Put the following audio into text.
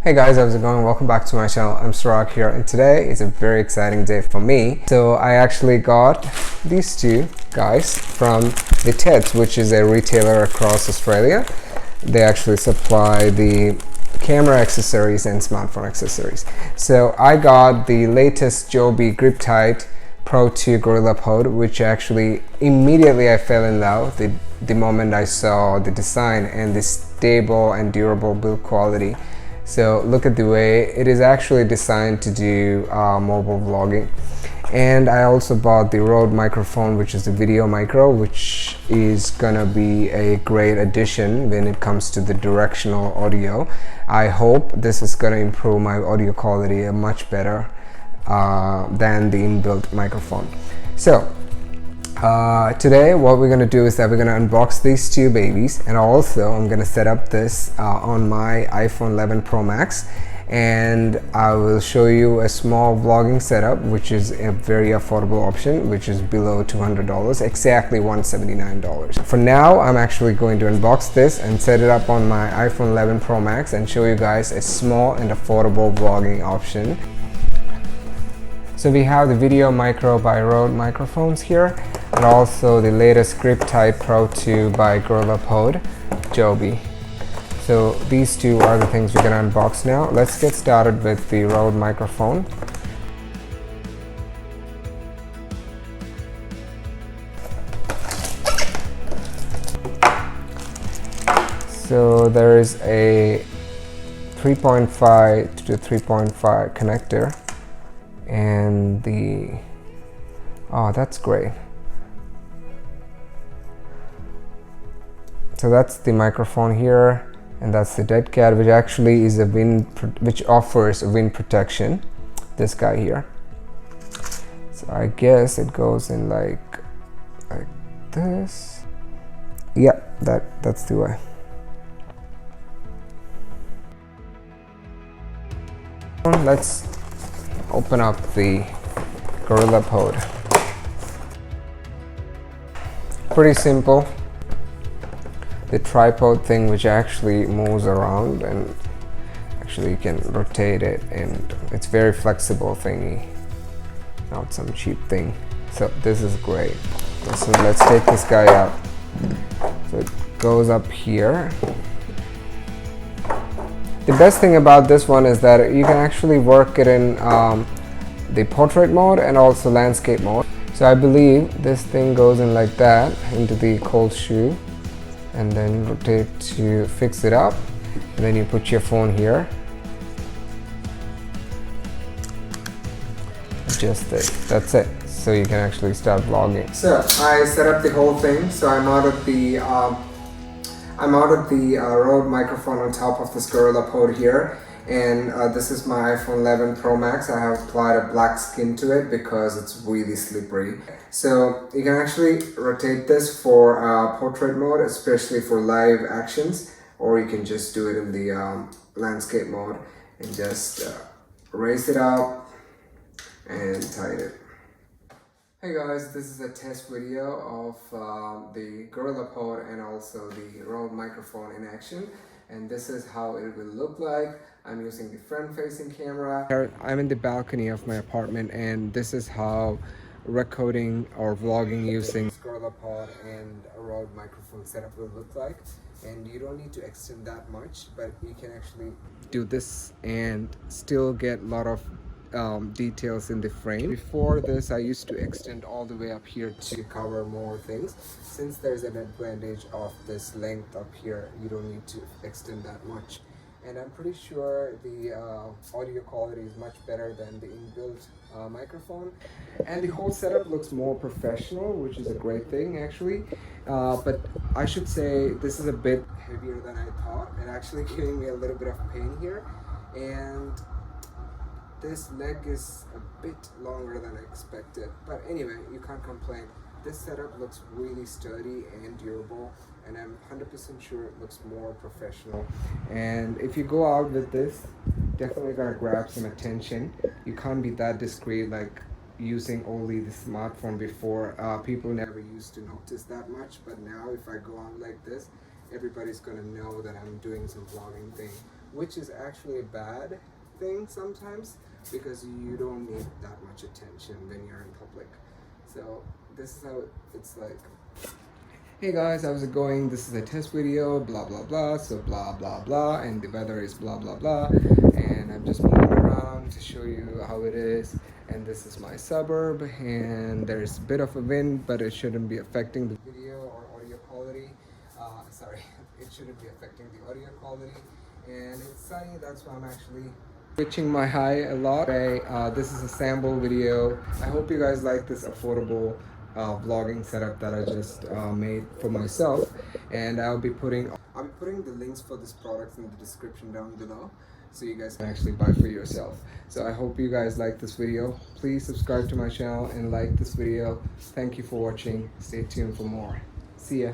Hey guys, how's it going? Welcome back to my channel. I'm Surak here, and today is a very exciting day for me. So I actually got these two guys from the TRRS, which is a retailer across Australia. They actually supply the camera accessories and smartphone accessories. So I got the latest Joby Grip Tight Pro 2 Gorillapod, which actually immediately I fell in love the moment I saw the design and the stable and durable build quality. So look at the way it is actually designed to do mobile vlogging. And I also bought the Rode microphone, which is the VideoMicro, which is gonna be a great addition when it comes to the directional audio. I hope this is gonna improve my audio quality much better than the inbuilt microphone. So today what we're going to do is that we're going to unbox these two babies, and also I'm going to set up this on my iPhone 11 Pro Max, and I will show you a small vlogging setup, which is a very affordable option, which is below $200, exactly $179. For now, I'm actually going to unbox this and set it up on my iPhone 11 Pro Max and show you guys a small and affordable vlogging option. So we have the VideoMicro by Rode microphones here, and also the latest Grip Tight Pro 2 by Gorillapod Joby. So these two are the things we're gonna unbox now. Let's get started with the Rode microphone. So there is a 3.5 to 3.5 connector, and that's great. So that's the microphone here, and that's the dead cat, which actually is which offers a wind protection, this guy here. So I guess it goes in like this. Yeah, that's the way. Let's open up the Gorillapod. Pretty simple. The tripod thing, which actually moves around, and actually you can rotate it, and it's very flexible thingy, not some cheap thing. So this is great. So let's take this guy out. So it goes up here. The best thing about this one is that you can actually work it in the portrait mode and also landscape mode. So I believe this thing goes in like that into the cold shoe, and then rotate to fix it up, and then you put your phone here, adjust it, that's it. So you can actually start vlogging. So I set up the whole thing. So I mounted the Rode microphone on top of this Gorillapod here, and this is my iPhone 11 Pro Max. I have applied a black skin to it because it's really slippery. So you can actually rotate this for portrait mode, especially for live actions, or you can just do it in the landscape mode and just raise it up and tighten it. Hey guys, this is a test video of the Gorillapod and also the Rode microphone in action, and this is how it will look like. I'm using the front-facing camera. I'm in the balcony of my apartment, and this is how recording or vlogging using Gorillapod and a Rode microphone setup will look like. And you don't need to extend that much, but you can actually do this and still get a lot of details in the frame. Before this, I used to extend all the way up here to cover more things. Since there's an advantage of this length up here, you don't need to extend that much. And I'm pretty sure the audio quality is much better than the inbuilt microphone, and the whole setup looks more professional, which is a great thing actually. But I should say this is a bit heavier than I thought, and actually giving me a little bit of pain here, and this leg is a bit longer than I expected, but anyway, you can't complain. This setup looks really sturdy and durable, and I'm 100% sure it looks more professional. And if you go out with this, definitely gonna grab some attention. You can't be that discreet like using only the smartphone before. People never used to notice that much, but now if I go out like this, everybody's gonna know that I'm doing some vlogging thing. which is actually a bad thing sometimes because you don't need that much attention when you're in public. So this is how it's like. Hey guys, how's it going? This is a test video, blah blah blah, so blah blah blah, and the weather is blah blah blah, and I'm just moving around to show you how it is. And this is my suburb, and there's a bit of a wind, but it shouldn't be affecting the video or audio quality. Sorry, it shouldn't be affecting the audio quality. And it's sunny, that's why I'm actually switching my high a lot. This is a sample video. I hope you guys like this affordable vlogging setup that I just made for myself, and I'll be putting the links for this product in the description down below, so you guys can actually buy for yourself. So I hope you guys like this video. Please subscribe to my channel and like this video. Thank you for watching. Stay tuned for more. See ya.